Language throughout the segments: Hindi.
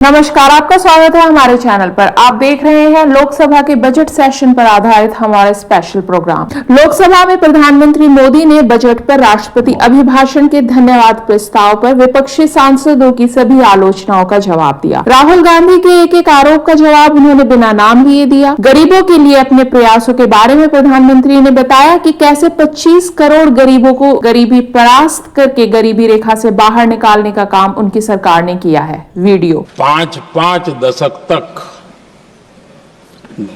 नमस्कार, आपका स्वागत है हमारे चैनल पर। आप देख रहे हैं लोकसभा के बजट सेशन पर आधारित हमारा स्पेशल प्रोग्राम। लोकसभा में प्रधानमंत्री मोदी ने बजट पर राष्ट्रपति अभिभाषण के धन्यवाद प्रस्ताव पर विपक्षी सांसदों की सभी आलोचनाओं का जवाब दिया। राहुल गांधी के एक आरोप का जवाब उन्होंने बिना नाम लिए दिया। गरीबों के लिए अपने प्रयासों के बारे में प्रधानमंत्री ने बताया कि कैसे 25 करोड़ गरीबों को गरीबी परास्त करके गरीबी रेखा से बाहर निकालने का काम उनकी सरकार ने किया है। वीडियो। पांच दशक तक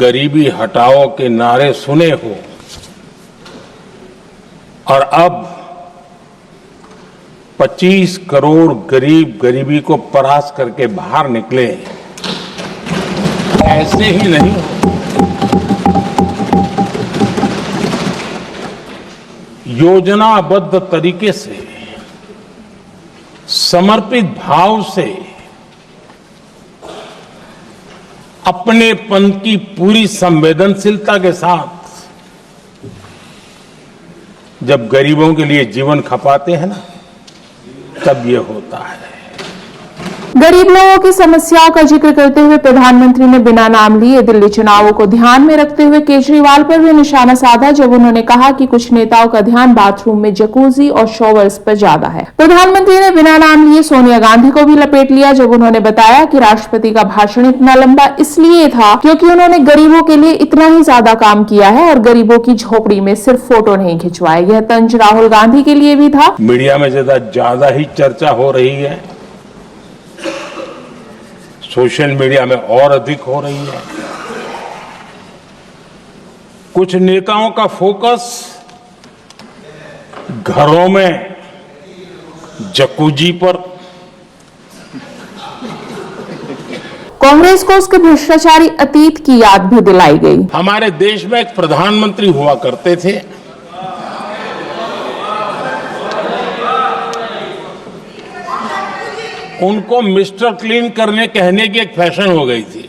गरीबी हटाओ के नारे सुने हो और अब 25 करोड़ गरीब गरीबी को परास्त करके बाहर निकले, ऐसे ही नहीं। योजनाबद्ध तरीके से, समर्पित भाव से, अपनेपन की पूरी संवेदनशीलता के साथ जब गरीबों के लिए जीवन खपाते हैं ना, तब ये होता है। गरीब लोगों की समस्याओं का जिक्र करते हुए प्रधानमंत्री ने बिना नाम लिए दिल्ली चुनावों को ध्यान में रखते हुए केजरीवाल पर भी निशाना साधा, जब उन्होंने कहा कि कुछ नेताओं का ध्यान बाथरूम में जकूजी और शॉवर्स पर ज्यादा है। प्रधानमंत्री ने बिना नाम लिए सोनिया गांधी को भी लपेट लिया, जब उन्होंने बताया कि राष्ट्रपति का भाषण इतना लंबा इसलिए था क्योंकि उन्होंने गरीबों के लिए इतना ही ज्यादा काम किया है और गरीबों की झोपड़ी में सिर्फ फोटो नहीं खिंचवाए। यह तंज राहुल गांधी के लिए भी था। मीडिया में ज्यादा ही चर्चा हो रही है, सोशल मीडिया में और अधिक हो रही है। कुछ नेताओं का फोकस घरों में जकूजी पर, कांग्रेस को उसके भ्रष्टाचारी अतीत की याद भी दिलाई गई। हमारे देश में एक प्रधानमंत्री हुआ करते थे, उनको मिस्टर क्लीन करने कहने की एक फैशन हो गई थी।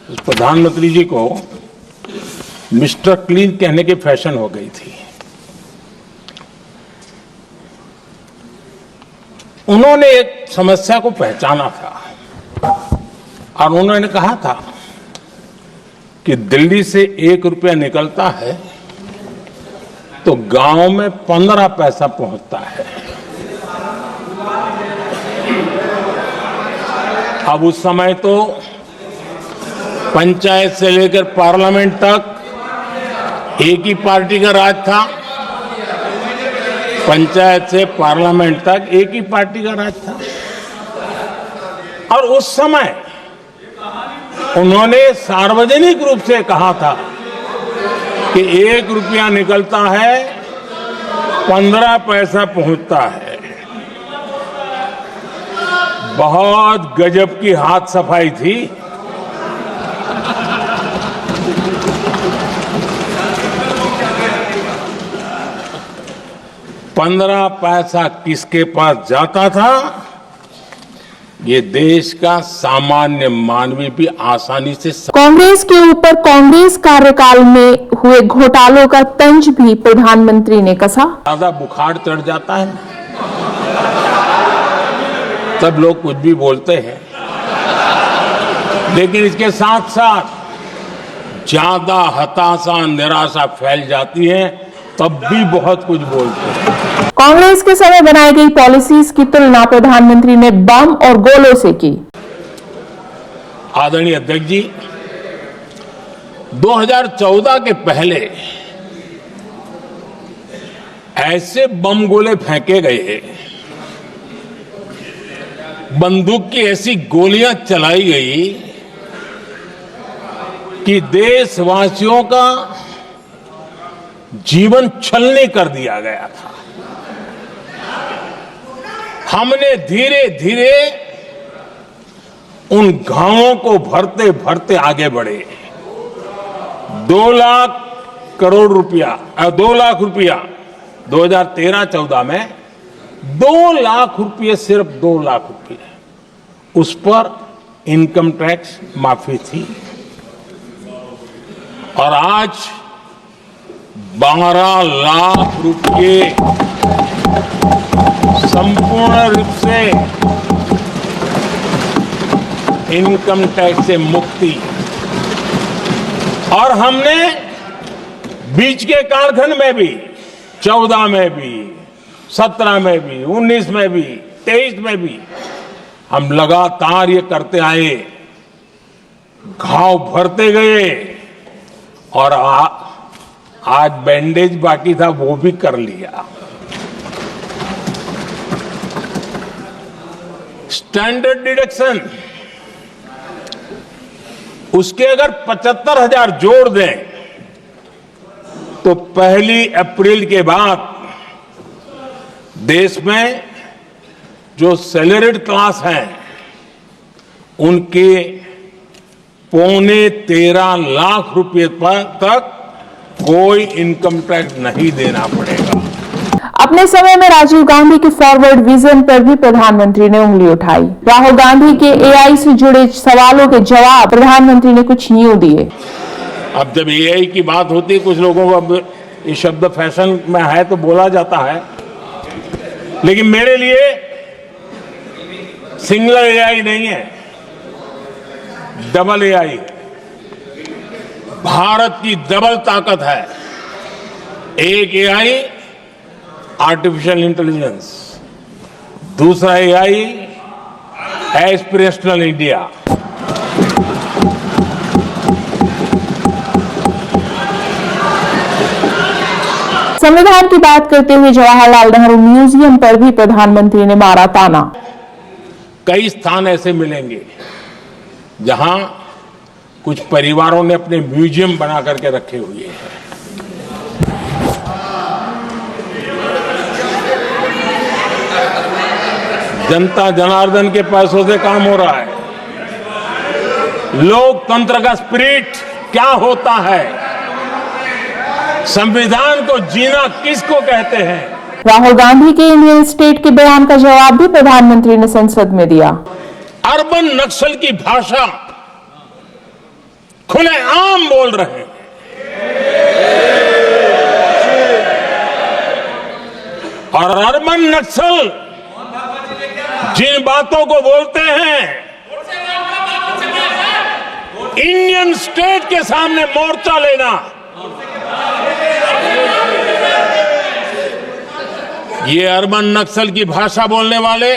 उस प्रधानमंत्री जी को मिस्टर क्लीन कहने की फैशन हो गई थी। उन्होंने एक समस्या को पहचाना था और उन्होंने कहा था कि दिल्ली से 1 रुपया निकलता है तो गांव में 15 पैसा पहुंचता है। अब उस समय तो पंचायत से लेकर पार्लियामेंट तक एक ही पार्टी का राज था। पंचायत से पार्लियामेंट तक एक ही पार्टी का राज था और उस समय उन्होंने सार्वजनिक रूप से कहा था कि 1 रुपया निकलता है 15 पैसा पहुंचता है। बहुत गजब की हाथ सफाई थी। पंद्रह पैसा किसके पास जाता था, ये देश का सामान्य मानवी भी आसानी से कांग्रेस के ऊपर कांग्रेस कार्यकाल में हुए घोटालों का तंज भी प्रधानमंत्री ने कसा। ज्यादा बुखार चढ़ जाता है, तब लोग कुछ भी बोलते हैं, लेकिन इसके साथ साथ ज्यादा हताशा निराशा फैल जाती है, तब भी बहुत कुछ बोलते हैं। कांग्रेस के समय बनाई गई पॉलिसीज की तुलना प्रधानमंत्री ने बम और गोलों से की। आदरणीय अध्यक्ष जी, 2014 के पहले ऐसे बम गोले फेंके गए, बंदूक की ऐसी गोलियां चलाई गई कि देशवासियों का जीवन छलनी कर दिया गया था। हमने धीरे धीरे उन घावों को भरते भरते आगे बढ़े। 2 लाख करोड़ रुपया, 2 लाख रुपया 2013-14 में 2 लाख रुपये, सिर्फ 2 लाख रुपये, उस पर इनकम टैक्स माफी थी और आज 12 लाख रुपये संपूर्ण रूप से इनकम टैक्स से मुक्ति। और हमने बीच के कालखंड में भी 14 में भी 17 में भी 19 में भी 23 में भी हम लगातार ये करते आए, घाव भरते गए और आज बैंडेज बाकी था वो भी कर लिया। स्टैंडर्ड डिडक्शन उसके अगर 75,000 जोड़ दें तो 1 अप्रैल के बाद देश में जो सैलरीड क्लास हैं उनके 13.25 लाख रुपए तक कोई इनकम टैक्स नहीं देना पड़ेगा। अपने समय में राजीव गांधी के फॉरवर्ड विजन पर भी प्रधानमंत्री ने उंगली उठाई। राहुल गांधी के एआई से जुड़े सवालों के जवाब प्रधानमंत्री ने कुछ यूं दिए। अब जब एआई की बात होती है, कुछ लोगों को अब ये शब्द फैशन में है तो बोला जाता है, लेकिन मेरे लिए सिंगल एआई नहीं है, डबल एआई। भारत की डबल ताकत है। एक एआई आर्टिफिशियल इंटेलिजेंस, दूसरा एआई एस्पिरेशनल इंडिया। संविधान की बात करते हुए जवाहरलाल नेहरू म्यूजियम पर भी प्रधानमंत्री ने मारा ताना। कई स्थान ऐसे मिलेंगे जहां कुछ परिवारों ने अपने म्यूजियम बना करके रखे हुए हैं। जनता जनार्दन के पैसों से काम हो रहा है। लोकतंत्र का स्पिरिट क्या होता है, संविधान को जीना किसको कहते हैं। राहुल गांधी के इंडियन स्टेट के बयान का जवाब भी प्रधानमंत्री ने संसद में दिया। अर्बन नक्सल की भाषा खुलेआम बोल रहे हैं। और अर्बन नक्सल जिन बातों को बोलते हैं, इंडियन स्टेट के सामने मोर्चा लेना, ये अर्बन नक्सल की भाषा बोलने वाले,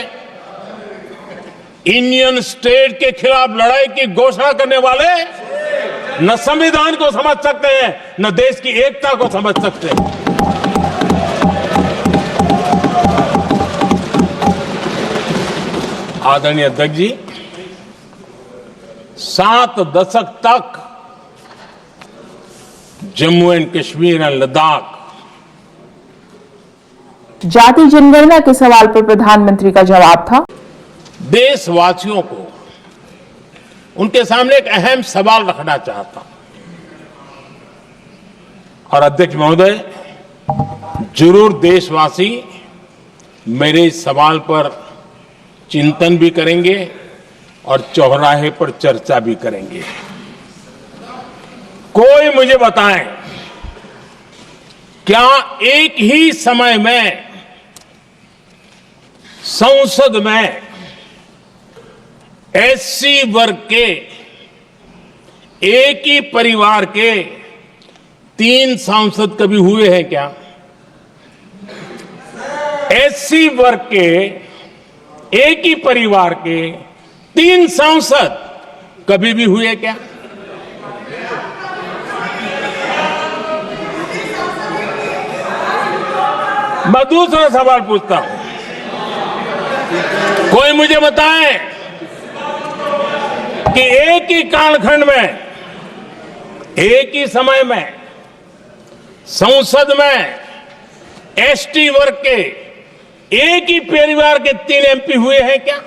इंडियन स्टेट के खिलाफ लड़ाई की घोषणा करने वाले न संविधान को समझ सकते हैं, न देश की एकता को समझ सकते हैं। आदरणीय अध्यक्ष जी, 7 दशक तक जम्मू एंड कश्मीर और लद्दाख जाति जनगणना के सवाल पर प्रधानमंत्री का जवाब था। देशवासियों को उनके सामने एक अहम सवाल रखना चाहता हूं। और अध्यक्ष महोदय, जरूर देशवासी मेरे इस सवाल पर चिंतन भी करेंगे और चौराहे पर चर्चा भी करेंगे। कोई मुझे बताएं, क्या एक ही समय में संसद में एससी वर्ग के एक ही परिवार के 3 सांसद कभी हुए हैं क्या? एससी वर्ग के एक ही परिवार के 3 सांसद कभी भी हुए क्या? मैं दूसरा सवाल पूछता हूं, कोई मुझे बताए कि एक ही कालखंड में, एक ही समय में संसद में एसटी वर्ग के एक ही परिवार के 3 एमपी हुए हैं क्या?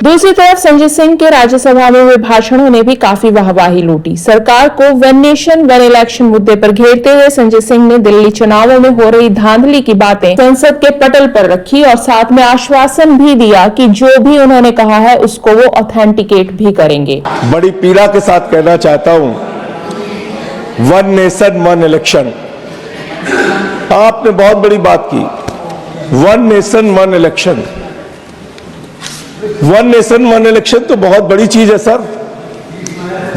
दूसरी तरफ संजय सिंह के राज्यसभा में हुए भाषणों ने भी काफी वाहवाही लूटी। सरकार को वन नेशन वन इलेक्शन मुद्दे पर घेरते हुए संजय सिंह ने दिल्ली चुनावों में हो रही धांधली की बातें संसद के पटल पर रखी और साथ में आश्वासन भी दिया कि जो भी उन्होंने कहा है उसको वो ऑथेंटिकेट भी करेंगे। बड़ी पीड़ा के साथ कहना चाहता हूं, वन नेशन वन इलेक्शन, आपने बहुत बड़ी बात की। One nation one election, one nation one election तो बहुत बड़ी चीज है सर।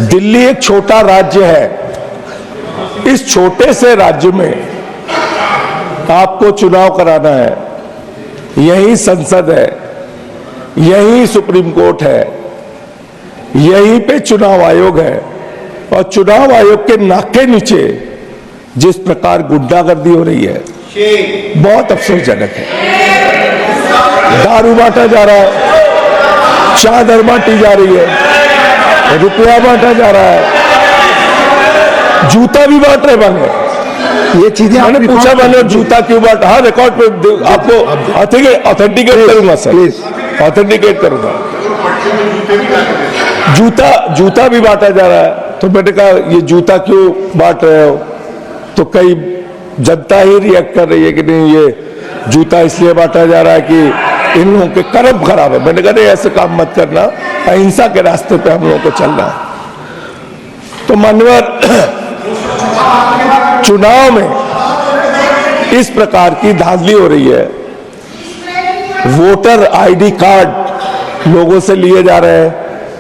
दिल्ली एक छोटा राज्य है। इस छोटे से राज्य में आपको चुनाव कराना है। यही संसद है, यही सुप्रीम कोर्ट है, यहीं पे चुनाव आयोग है। और चुनाव आयोग के नाक के नीचे जिस प्रकार गुंडागर्दी हो रही है, बहुत अफसोसजनक है। दारू बांटा जा रहा है, चादर बांटी जा रही है, रुपया बांटा जा रहा है, जूता भी बांट रहे बने। ये चीजें मैंने पूछा, मैंने जूता क्यों बांटा? हाँ, रिकॉर्ड पे आपको ऑथेंटिकेट करूंगा सर, प्लीज ऑथेंटिकेट करूंगा। जूता भी बांटा जा रहा है। तो मैंने कहा ये जूता क्यों बांट रहे हो? तो कई जनता ही रिएक्ट कर रही है कि नहीं, ये जूता इसलिए बांटा जा रहा है कि इन लोगों के कर्म खराब है। मैंने कहा नहीं, ऐसे काम मत करना, अहिंसा के रास्ते पे हम लोगों को चलना है। तो मान्यवर, चुनाव में इस प्रकार की धांधली हो रही है। वोटर आईडी कार्ड लोगों से लिए जा रहे हैं,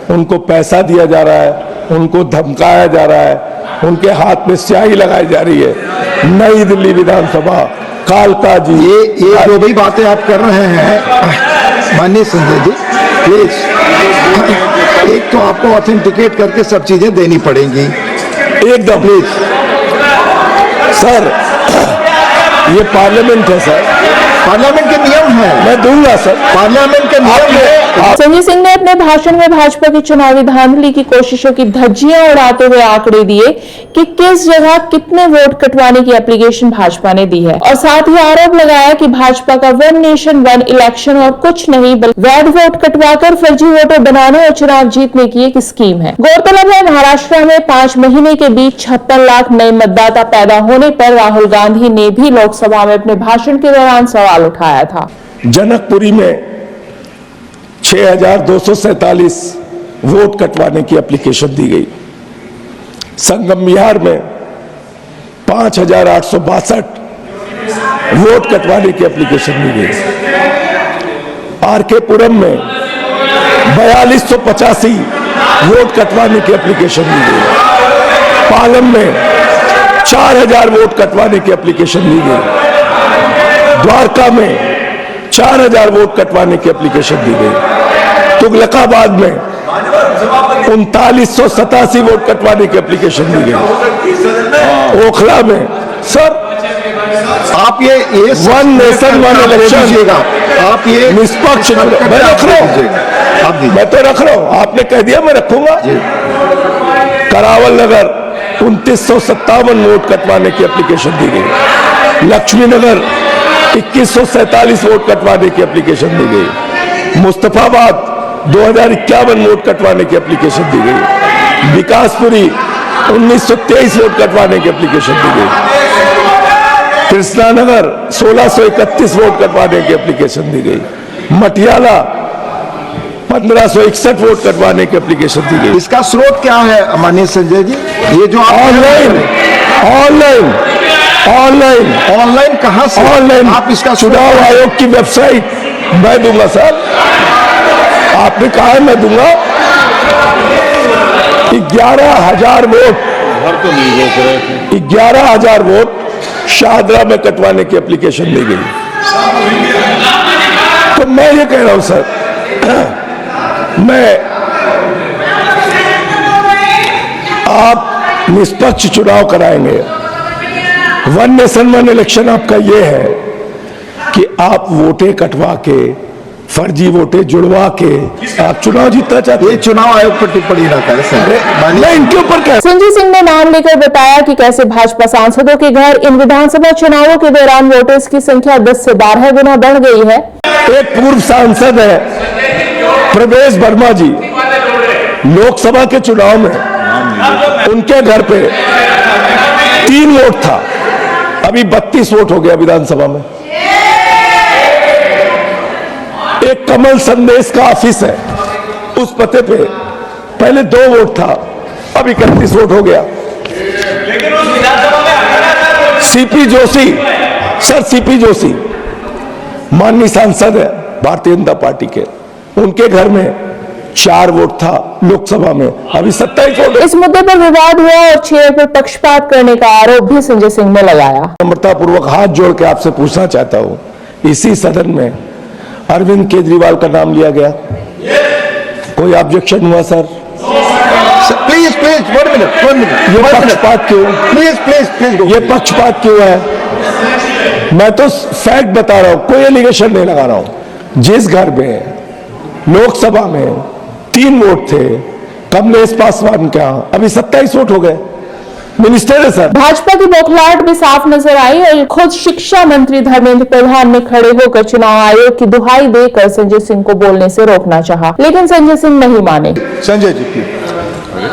उनको पैसा दिया जा रहा है, उनको धमकाया जा रहा है, उनके हाथ में स्याही लगाई जा रही है। नई दिल्ली विधानसभा, कालका जी, ये जो भी बातें आप कर रहे हैं माननीय संजय जी, प्लीज एक तो आपको ऑथेंटिकेट करके सब चीजें देनी पड़ेंगी एकदम। प्लीज सर, ये पार्लियामेंट है सर, पार्लियामेंट के नियम है। मैं दूंगा सर, पार्लियामेंट के नियम है। संजय सिंह ने अपने भाषण में भाजपा की चुनावी धांधली की कोशिशों की धज्जियां उड़ाते हुए आंकड़े दिए कि किस जगह कितने वोट कटवाने की एप्लीकेशन भाजपा ने दी है, और साथ ही आरोप लगाया कि भाजपा का वन नेशन वन इलेक्शन और कुछ नहीं बल्कि वैध वोट कटवाकर फर्जी वोटर बनाने और चुनाव जीतने की एक स्कीम है। गौरतलब है, महाराष्ट्र में 5 महीने के बीच 56 लाख नए मतदाता पैदा होने पर राहुल गांधी ने भी लोकसभा में अपने भाषण के दौरान सवाल उठाया था। जनकपुरी में 6247 वोट कटवाने की एप्लीकेशन दी गई। संगम विहार में 5862 वोट कटवाने की एप्लीकेशन दी गई। आरके पुरम में 4285 वोट कटवाने की एप्लीकेशन दी गई। पालम में 4000 वोट कटवाने की एप्लीकेशन दी गई। द्वारका में 4000 वोट कटवाने की एप्लीकेशन दी गई। तुगलकाबाद में 3987 वोट कटवाने की एप्लीकेशन दी गई। ओखला में सर, आप ये वन नेशन वन इलेक्शन, आप ये निष्पक्ष, मैं रख रहा हूं, मैं तो रख रहा हूं, आपने कह दिया मैं रखूंगा। करावल नगर 2957 वोट कटवाने की एप्लीकेशन दी गई। लक्ष्मी नगर 2147 वोट कटवाने की एप्लीकेशन दी गई। मुस्तफाबाद 2051 वोट कटवाने की एप्लीकेशन दी गई। विकासपुरी 1923 वोट कटवाने की एप्लीकेशन दी गई। कृष्णानगर 1631 वोट कटवाने की एप्लीकेशन दी गई। मटियाला 1561 वोट कटवाने की एप्लीकेशन दी गई। इसका स्रोत क्या है माननीय संजय जी? ये जो ऑनलाइन ऑनलाइन ऑनलाइन ऑनलाइन कहां से? ऑनलाइन आप इसका चुनाव आयोग की वेबसाइट मैं दूंगा सर, आपने कहा है मैं दूंगा। 11,000 वोट, 11,000 वोट शाहदरा में कटवाने की एप्लीकेशन दी गई। तो मैं ये कह रहा हूं सर, आप निष्पक्ष चुनाव कराएंगे। वन नेशन वन इलेक्शन आपका ये है कि आप वोटें कटवा के, फर्जी वोटें जुड़वा के आप चुनाव जीतना चाहते हैं। ये चुनाव आयोग पर टिप्पणी ना करें सर। मैं इनके ऊपर क्या? संजय सिंह ने नाम लेकर बताया कि कैसे भाजपा सांसदों के घर इन विधानसभा चुनावों के दौरान वोटर्स की संख्या 10 से 12 गुना बढ़ गई है। एक पूर्व सांसद है प्रवेश वर्मा जी, लोकसभा के चुनाव में उनके घर पे 3 वोट था, अभी 32 वोट हो गया विधानसभा में। एक कमल संदेश का ऑफिस है, उस पते पे पहले 2 वोट था, अब 31 वोट हो गया। CP Joshi sir, CP Joshi माननीय सांसद है भारतीय जनता पार्टी के, उनके घर में 4 वोट था लोकसभा में, अभी 27 वोट। इस मुद्दे पर विवाद हुआ और चेयर पर पक्षपात करने का आरोप भी संजय सिंह ने लगाया। नम्रता पूर्वक हाथ जोड़ के आपसे पूछना चाहता हूं, इसी सदन में अरविंद केजरीवाल का नाम लिया गया, कोई ऑब्जेक्शन हुआ सर? प्लीज प्लीज 1 मिनट ये पक्षपात क्यों? प्लीज प्लीज प्लीज ये पक्षपात क्यों है? मैं तो फैक्ट बता रहा हूं, कोई एलिगेशन नहीं लगा रहा हूं। जिस घर में लोकसभा में 3 वोट थे कमलेश पासवान का, अभी 27 वोट हो गए, मिनिस्टर है सर। भाजपा की बौखलाहट भी साफ नजर आई और खुद शिक्षा मंत्री धर्मेंद्र प्रधान ने खड़े होकर चुनाव आयोग की दुहाई देकर संजय सिंह को बोलने से रोकना चाहा, लेकिन संजय सिंह नहीं माने।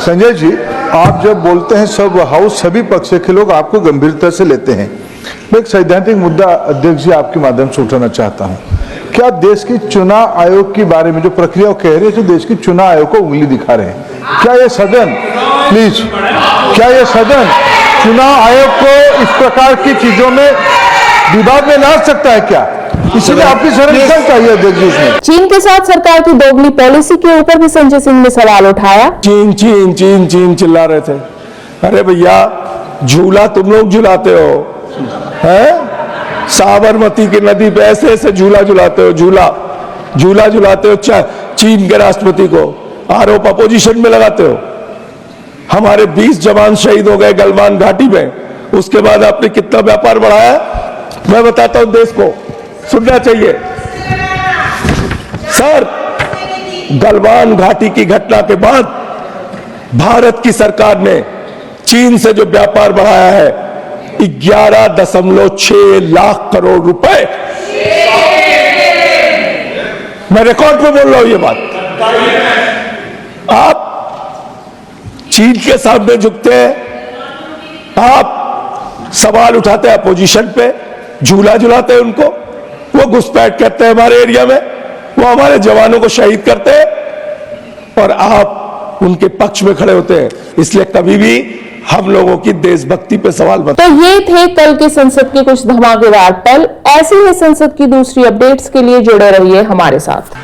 संजय जी, आप जब बोलते हैं सब हाउस सभी पक्ष के लोग आपको गंभीरता से लेते हैं। मैं एक सैद्धांतिक मुद्दा अध्यक्ष जी आपके माध्यम से उठाना चाहता हूं। क्या देश की चुनाव आयोग के बारे में जो प्रक्रिया कह रहे हैं, जो देश की चुनाव आयोग को उंगली दिखा रहे हैं, क्या ये सदन प्लीज क्या ये सदन चुनाव आयोग को इस प्रकार की चीजों में विवाद में ला सकता है क्या? इसलिए आपकी संरक्षण चाहिए अध्यक्ष जी इसमें। चीन के साथ सरकार की दोगली पॉलिसी के ऊपर भी संजय सिंह ने सवाल उठाया। चीन चीन चीन चीन चिल्ला रहे थे। अरे भैया, झूला तुम लोग झुलाते हो, हैं? साबरमती की नदी पे ऐसे ऐसे झूला झुलाते हो, झूला झुलाते हो चीन के राष्ट्रपति को, आरोप अपोजिशन में लगाते हो। हमारे 20 जवान शहीद हो गए गलवान घाटी में, उसके बाद आपने कितना व्यापार बढ़ाया? मैं बताता हूं देश को, सुनना चाहिए सर। गलवान घाटी की घटना के बाद भारत की सरकार ने चीन से जो व्यापार बढ़ाया है 11.6 लाख करोड़ रुपए। मैं रिकॉर्ड पे बोल रहा हूं ये बात। आप चीन के सामने झुकते हैं, आप सवाल उठाते हैं अपोजिशन पे, झूला झुलाते हैं उनको, वो घुसपैठ करते हैं हमारे एरिया में, वो हमारे जवानों को शहीद करते हैं और आप उनके पक्ष में खड़े होते हैं। इसलिए कभी भी हम लोगों की देशभक्ति पे सवाल मत। तो ये थे कल के संसद के कुछ धमाकेदार पल। ऐसे ही संसद की दूसरी अपडेट्स के लिए जुड़े रहिए हमारे साथ।